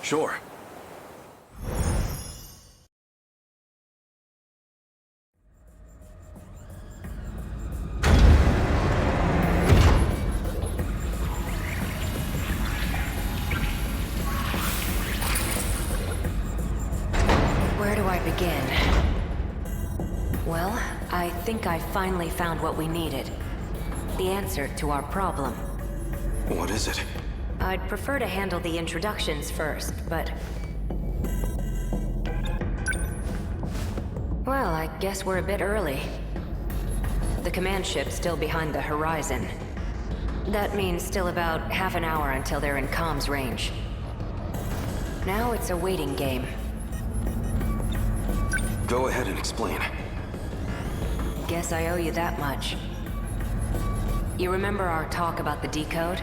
Sure. Where do I begin? Well, I think I finally found what we needed. The answer to our problem. What is it? I'd prefer to handle the introductions first, but... Well, I guess we're a bit early. The command ship's still behind the horizon. That means still about half an hour until they're in comms range. Now it's a waiting game. Go ahead and explain. Guess I owe you that much. You remember our talk about the decode?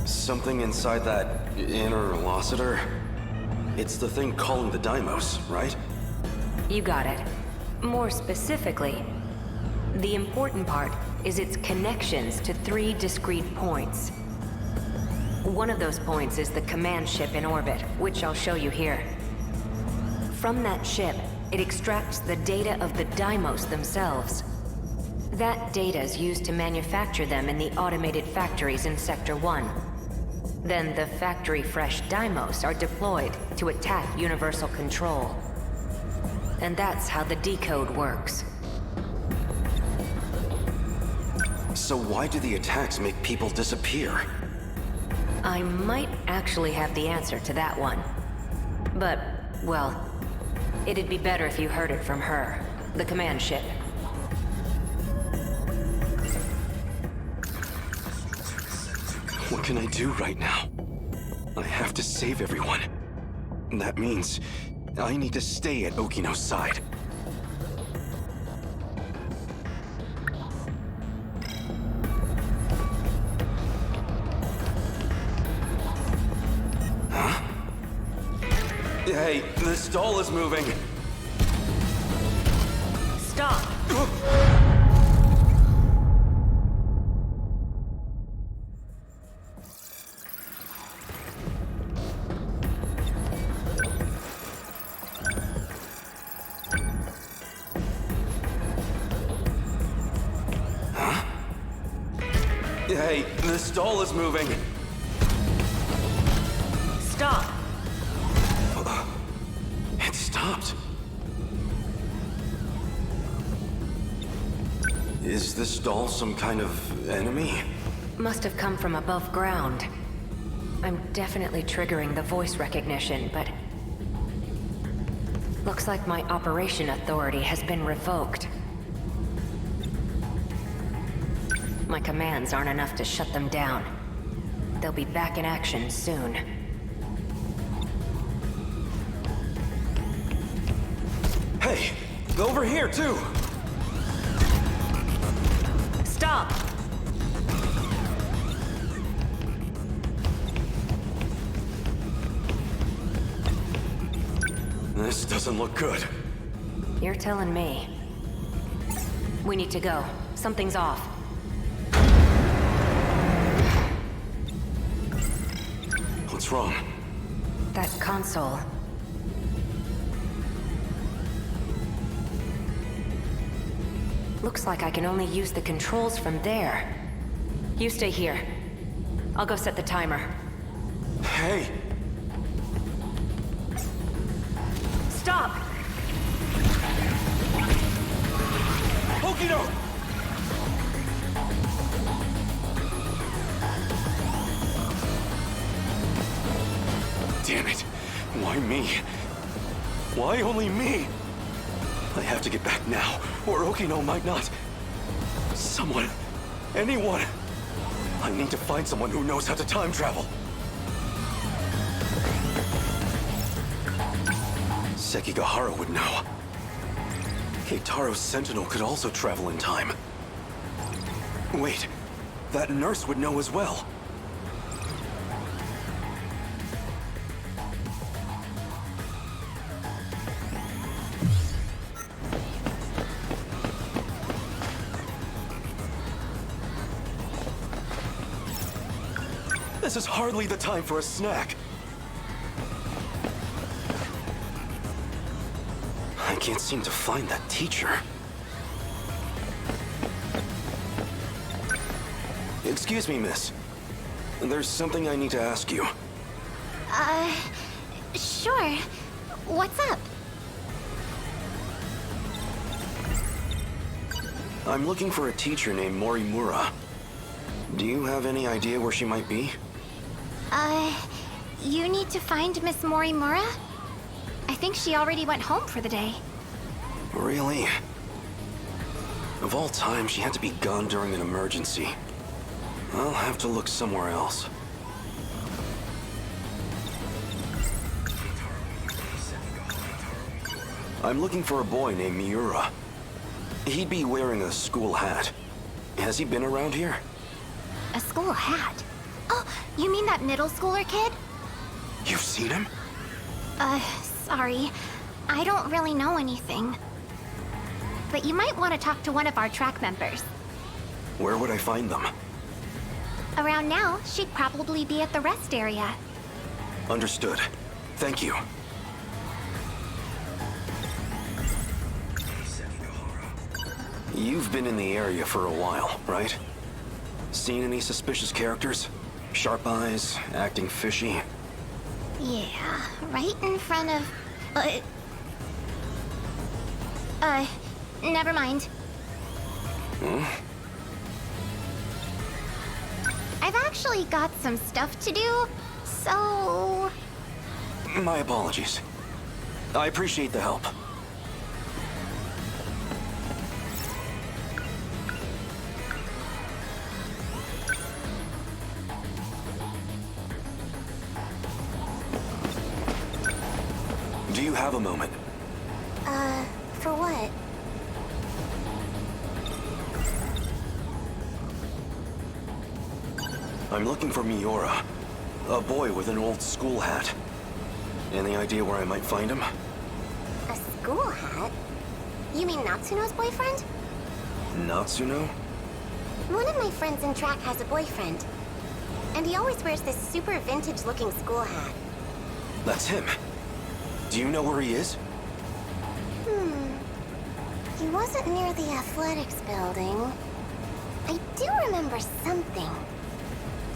Something inside that interlocutor? It's the thing calling the Deimos, right? You got it. More specifically, the important part is its connections to 3 discrete points. One of those points is the command ship in orbit, which I'll show you here. From that ship, it extracts the data of the Deimos themselves. That data is used to manufacture them in the automated factories in Sector 1. Then the factory-fresh Deimos are deployed to attack Universal Control. And that's how the decode works. So why do the attacks make people disappear? I might actually have the answer to that one. But, well, it'd be better if you heard it from her, the command ship. What can I do right now? I have to save everyone. That means I need to stay at Okino's side. Huh? Hey, the stall is moving. Stop! Hey, the stall is moving. Stop! It stopped. Is this doll some kind of enemy? Must have come from above ground. I'm definitely triggering the voice recognition, but... looks like my operation authority has been revoked. My commands aren't enough to shut them down. They'll be back in action soon. Hey, over here too! Stop! This doesn't look good. You're telling me. We need to go. Something's off. What's wrong? That console. Looks like I can only use the controls from there. You stay here. I'll go set the timer. Hey! Stop! Okino! Damn it! Why me? Why only me? I have to get back now, or Okino might not. Someone. Anyone. I need to find someone who knows how to time travel. Sekigahara would know. Keitaro's Sentinel could also travel in time. Wait, that nurse would know as well. This is hardly the time for a snack. can't seem to find that teacher. Excuse me, miss. There's something I need to ask you. Sure. What's up? I'm looking for a teacher named Morimura. Do you have any idea where she might be? You need to find Miss Morimura? I think she already went home for the day. Really? Of all time, she had to be gone during an emergency. I'll have to look somewhere else. I'm looking for a boy named Miura. He'd be wearing a school hat. Has he been around here? A school hat? Oh, you mean that middle schooler kid? You've seen him? Sorry. I don't really know anything. But you might want to talk to one of our track members. Where would I find them? Around now, she'd probably be at the rest area. Understood. Thank you. You've been in the area for a while, right? Seen any suspicious characters? Sharp eyes, acting fishy? Yeah, right in front of... never mind. I've actually got some stuff to do, so... My apologies. I appreciate the help. Do you have a moment? For what? I'm looking for Miura, a boy with an old school hat. Any idea where I might find him? A school hat? You mean Natsuno's boyfriend? Natsuno? One of my friends in track has a boyfriend. And he always wears this super vintage-looking school hat. That's him. Do you know where he is? He wasn't near the athletics building. I do remember something.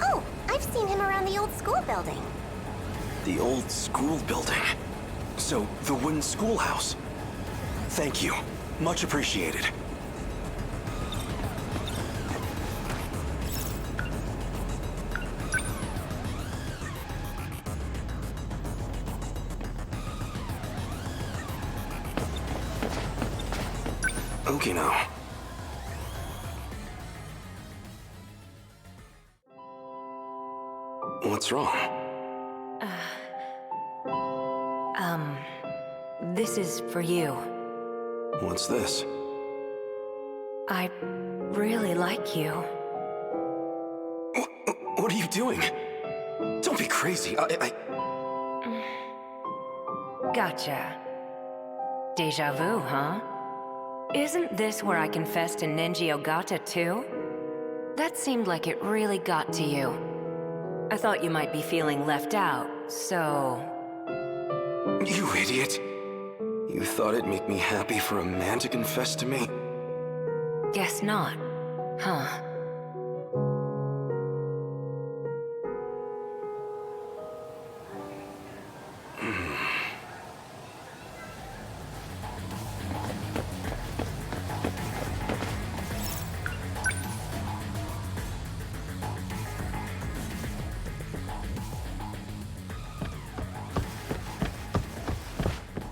Oh, I've seen him around the old school building. The old school building. So, the wooden schoolhouse. Thank you. Much appreciated. Okay now. What's wrong? This is for you. What's this? I really like you. What are you doing? Don't be crazy. Gotcha. Deja vu, huh? Isn't this where I confessed to Nenji Ogata too? That seemed like it really got to you. I thought you might be feeling left out, so... You idiot. You thought it'd make me happy for a man to confess to me? Guess not, huh?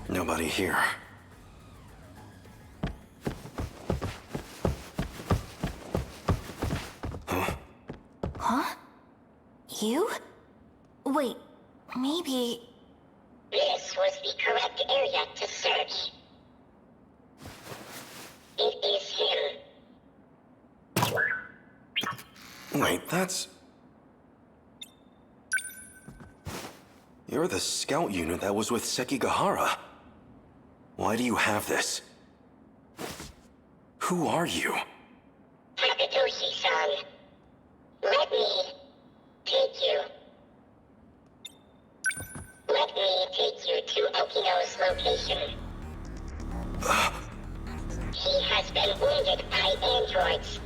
Nobody here. Huh? You? Wait, maybe... This was the correct area to search. It is him. Wait, that's... You're the scout unit that was with Sekigahara. Why do you have this? Who are you? Takatoshi-san. Let me take you. Let me take you to Okino's location. He has been wounded by androids.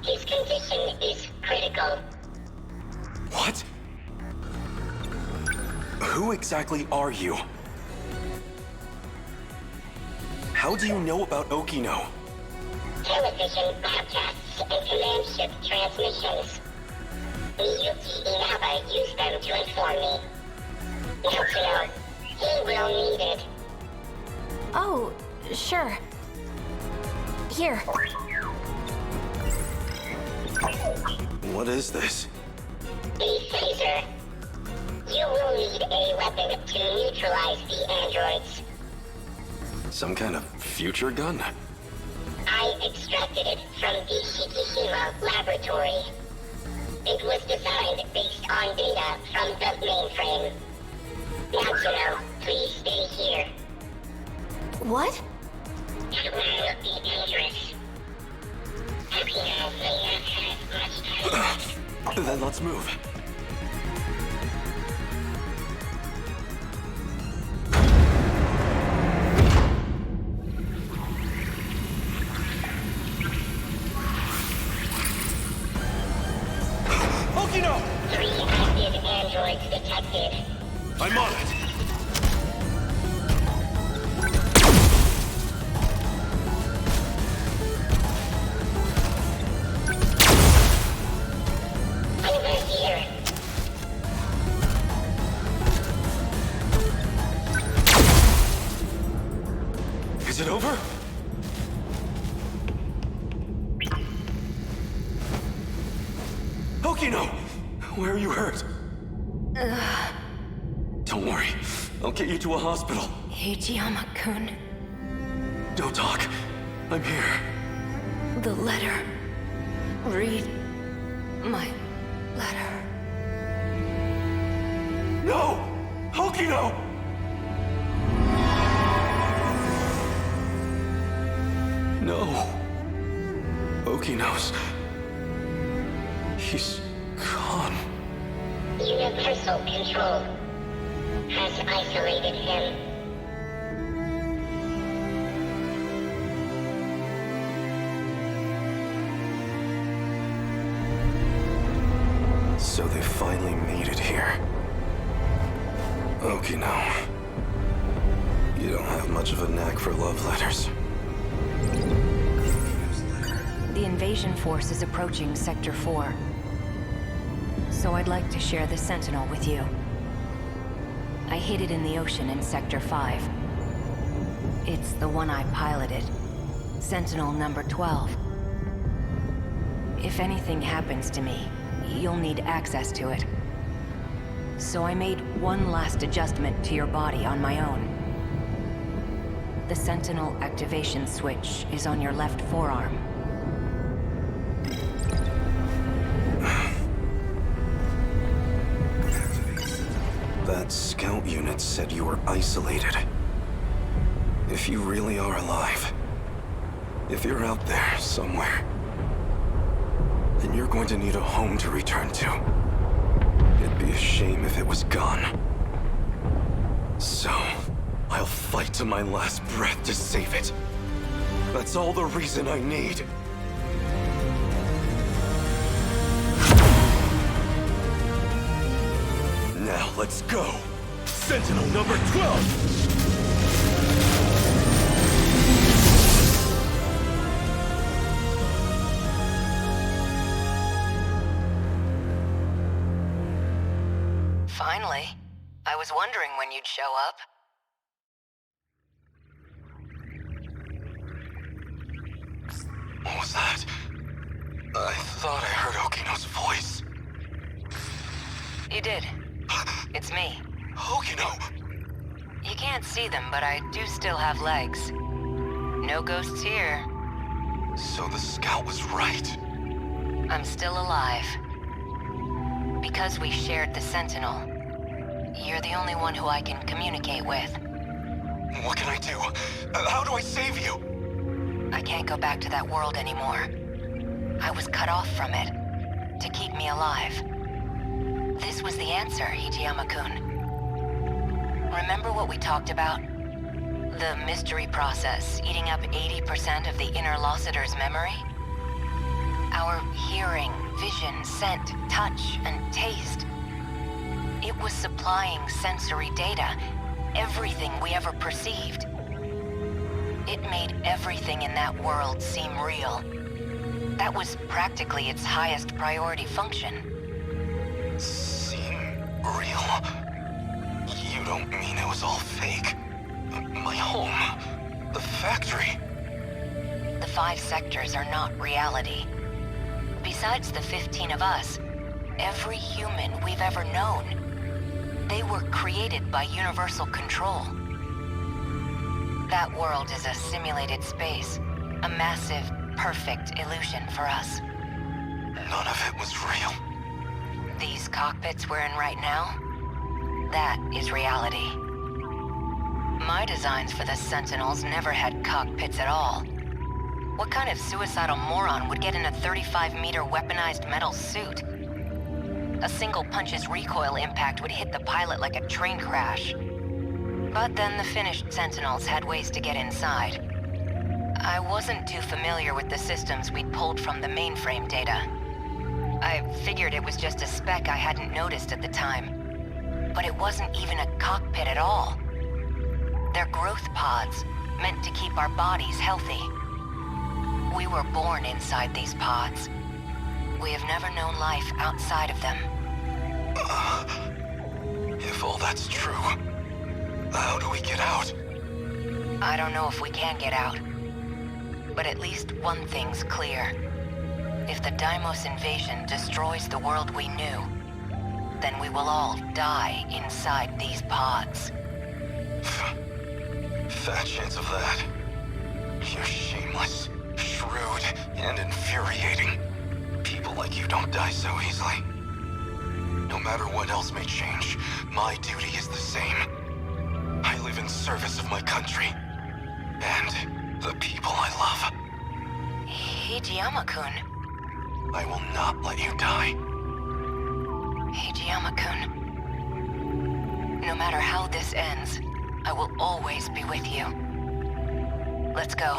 His condition is critical. What? Who exactly are you? How do you know about Okino? Television broadcasts and command ship transmissions. Miyuki Inaba used them to inform me. Now to know, he will need it. Oh, sure. Here. What is this? The phaser. You will need a weapon to neutralize the androids. Some kind of future gun? I extracted it from the Hijiyama laboratory. It was designed based on data from the mainframe. Natsuno, please stay here. What? It will be dangerous. Okino may not have much time. Then let's move. Okino! 3 active androids detected. I'm on it. Over here. Is it over? Okino! Where are you hurt? Don't worry. I'll get you to a hospital. Hijiyama-kun, Don't talk. I'm here. the letter. Read my letter. No! Okino! No. Okino's... He's gone. Universal Control has isolated him. So they finally made it here. Okino. You don't have much of a knack for love letters. The invasion force is approaching Sector 4. So I'd like to share the Sentinel with you. I hid it in the ocean in Sector 5. It's the one I piloted. Sentinel number 12. If anything happens to me, you'll need access to it. So I made one last adjustment to your body on my own. The Sentinel activation switch is on your left forearm. That scout unit said you were isolated. If you really are alive, if you're out there somewhere, then you're going to need a home to return to. It'd be a shame if it was gone. So, I'll fight to my last breath to save it. That's all the reason I need. Now let's go! Sentinel number 12! Finally. I was wondering when you'd show up. What was that? I thought I heard Okino's voice. You did. It's me. Okino! You can't see them, but I do still have legs. No ghosts here. So the scout was right. I'm still alive. Because we shared the Sentinel, you're the only one who I can communicate with. What can I do? How do I save you? I can't go back to that world anymore. I was cut off from it, to keep me alive. This was the answer, Hijiyama-kun. Remember what we talked about? The mystery process eating up 80% of the interlocutor's memory? Our hearing, vision, scent, touch, and taste. It was supplying sensory data, everything we ever perceived. It made everything in that world seem real. That was practically its highest priority function. Seem real? You don't mean it was all fake? My home? The factory? The 5 sectors are not reality. Besides the 15 of us, every human we've ever known, they were created by universal control. That world is a simulated space, a massive, perfect illusion for us. None of it was real. These cockpits we're in right now, that is reality. My designs for the Sentinels never had cockpits at all. What kind of suicidal moron would get in a 35-meter weaponized metal suit? A single punch's recoil impact would hit the pilot like a train crash. But then the finished Sentinels had ways to get inside. I wasn't too familiar with the systems we'd pulled from the mainframe data. I figured it was just a speck I hadn't noticed at the time. But it wasn't even a cockpit at all. They're growth pods, meant to keep our bodies healthy. We were born inside these pods. We have never known life outside of them. If all that's true, how do we get out? I don't know if we can get out. But at least one thing's clear. If the Deimos invasion destroys the world we knew, then we will all die inside these pods. Fat chance of that. You're shameless, shrewd, and infuriating. People like you don't die so easily. No matter what else may change, my duty is the same. I live in service of my country. And the people I love. Hijiyama-kun. I will not let you die. Hijiyama-kun. No matter how this ends, I will always be with you. Let's go.